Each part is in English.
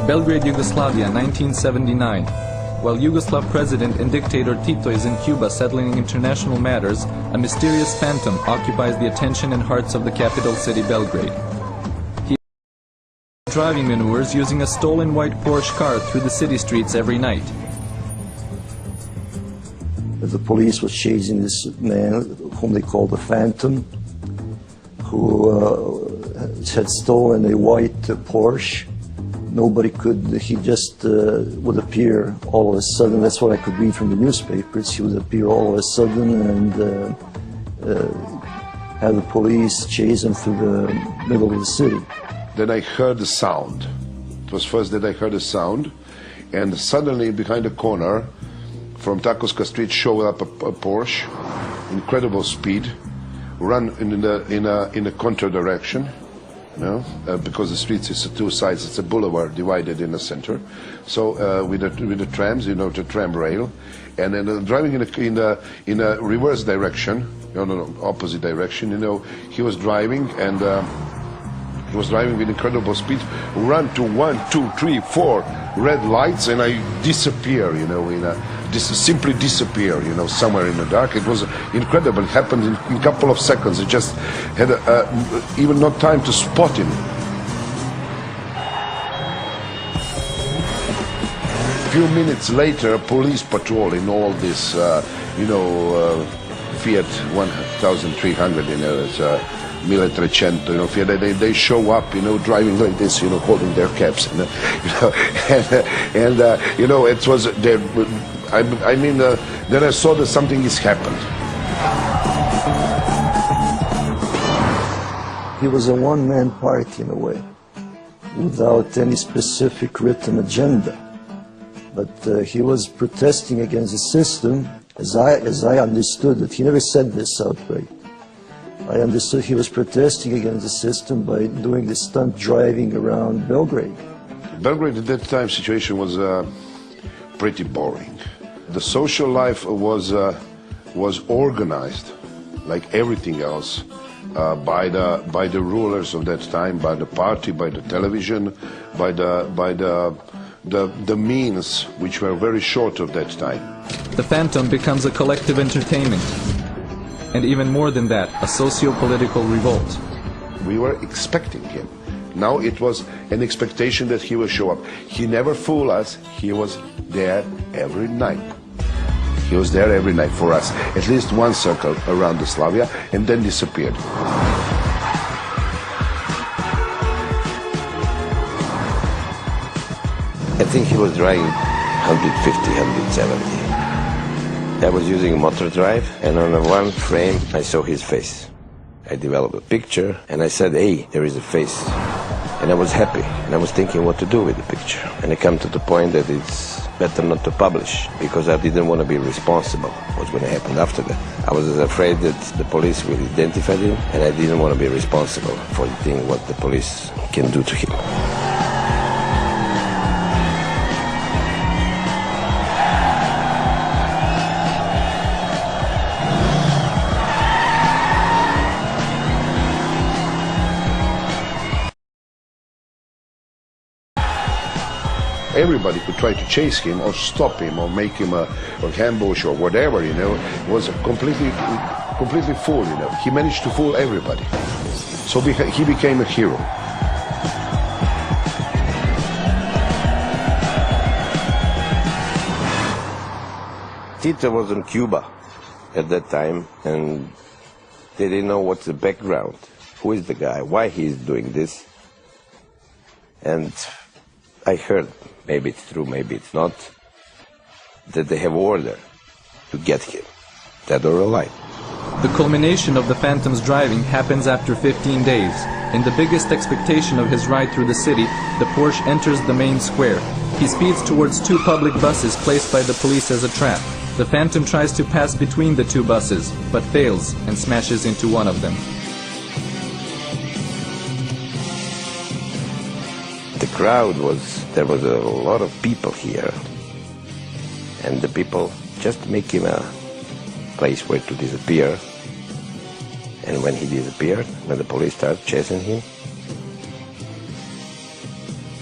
Belgrade, Yugoslavia, 1979. While Yugoslav president and dictator Tito is in Cuba settling international matters, a mysterious phantom occupies the attention and hearts of the capital city, Belgrade. He driving maneuvers using a stolen white Porsche car through the city streets every night. The police was chasing this man, whom they called the Phantom, who had stolen a white Porsche. Nobody could, he just would appear all of a sudden. That's what I could read from the newspapers. He would appear all of a sudden and have the police chase him through the middle of the city. Then I heard the sound. It was first that I heard a sound, and suddenly behind a corner from Takovska Street showed up a Porsche, incredible speed, run in a counter direction. Because the streets is two sides, it's a boulevard divided in the center. So with the trams, the tram rail, and then driving in a reverse direction, opposite direction. He was driving and he was driving with incredible speed, run to 1, 2, 3, 4 red lights, and I disappear. Simply disappear. Somewhere in the dark. It was incredible. It happened in a couple of seconds. I just had even not time to spot him. A few minutes later, a police patrol in all this, Fiat 1300, it's military cento, Fiat, they show up, driving like this, holding their caps, it was there. Then I saw that something has happened. He was a one-man party in a way, without any specific written agenda. But he was protesting against the system, as I understood it. He never said this outright. I understood he was protesting against the system by doing the stunt driving around Belgrade. Belgrade at that time situation was pretty boring. The social life was organized, like everything else, by the rulers of that time, by the party, by the television, by the means which were very short of that time. The Phantom becomes a collective entertainment, and even more than that, a socio-political revolt. We were expecting him. Now it was an expectation that he will show up. He never fooled us. He was there every night. He was there every night for us. At least one circle around the Slavia, and then disappeared. I think he was driving 150, 170. I was using a motor drive, and on one frame I saw his face. I developed a picture, and I said, hey, there is a face. And I was happy, and I was thinking what to do with the picture. And I come to the point that it's better not to publish, because I didn't want to be responsible for what's going to happen after that. I was afraid that the police will identify him, and I didn't want to be responsible for the thing what the police can do to him. Everybody could try to chase him or stop him or make him a ambush or whatever, was completely fool, He managed to fool everybody. So he became a hero. Tito was in Cuba at that time, and they didn't know what's the background. Who is the guy? Why he's doing this? And I heard, maybe it's true, maybe it's not, that they have order to get him, dead or alive. The culmination of the Phantom's driving happens after 15 days. In the biggest expectation of his ride through the city, the Porsche enters the main square. He speeds towards two public buses placed by the police as a trap. The Phantom tries to pass between the two buses, but fails and smashes into one of them. The crowd there was a lot of people here, and the people just make him a place where to disappear. And when he disappeared, when the police started chasing him,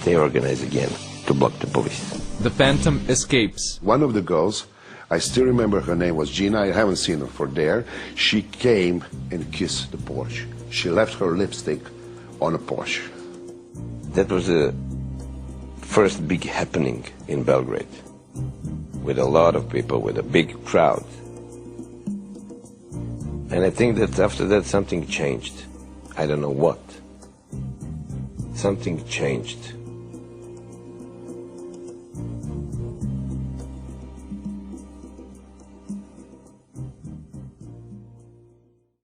they organized again. to block the police. The Phantom escapes. One of the girls, I still remember her name was Gina, I haven't seen her for there. She came and kissed the Porsche. She left her lipstick on a Porsche. That was the first big happening in Belgrade, with a lot of people, with a big crowd. And I think that after that something changed. I don't know what. Something changed.